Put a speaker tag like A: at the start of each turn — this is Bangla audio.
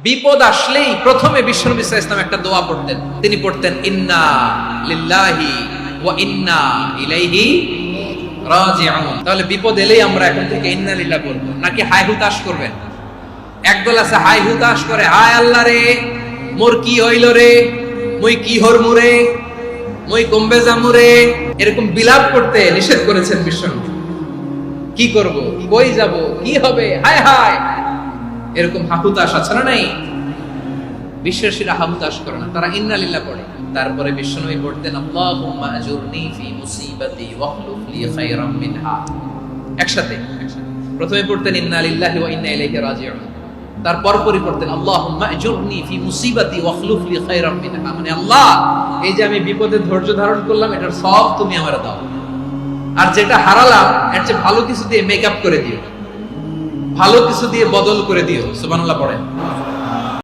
A: বিপদ আসলেই প্রথমে বিশ্বনবী সাল্লাল্লাহু আলাইহি ওয়াসাল্লাম একটা দোয়া পড়তেন। তিনি পড়তেন ইন্না লিল্লাহি ওয়া ইন্না ইলাইহি রাজিউন। তাহলে বিপদ এলেই আমরা এখন থেকে ইন্না লিল্লাহ বলবো, নাকি হায় হুতাশ করবেন? একদল আছে হায় হুতাশ করে, হায় আল্লাহ রে মোর কি হইল রে, মুই কি হরমু রে, মুই কমবে যামু রে, এরকম বিলাপ করতে নিষেধ করেছেন বিশ্বনবী। কি করব, কই যাব, কি হবে, হায় হায়, এরকম হাহুতাশ আছে না নাই? বিশ্বাসীরা হাহুতাশ করে না, তারা ইন্না লিল্লাহ পড়ে। তারপরে বিশ্বনবী পড়তেন আল্লাহুম্মা আজুরনি ফি মুসিবাতি ওয়াখলুফ লি খায়রাম মিনহা। একসাথে প্রথমে পড়তেন ইন্না লিল্লাহি ওয়া ইন্না ইলাইহি রাজিউন, তারপর পড়তেন আল্লাহুম্মা আজুরনি ফি মুসিবাতি ওয়াখলুফ লি খায়রাম মিনহা, মানে আল্লাহ এই যে আমি বিপদে ধৈর্য ধারণ করলাম এটার সব তুমি আমারে দাও, আর যেটা হারালাম এর চেয়ে ভালো কিছু দিয়ে মেকআপ করে দিও, ভালো কিছু দিয়ে বদল করে দিও। সুবহানাল্লাহ পড়েন।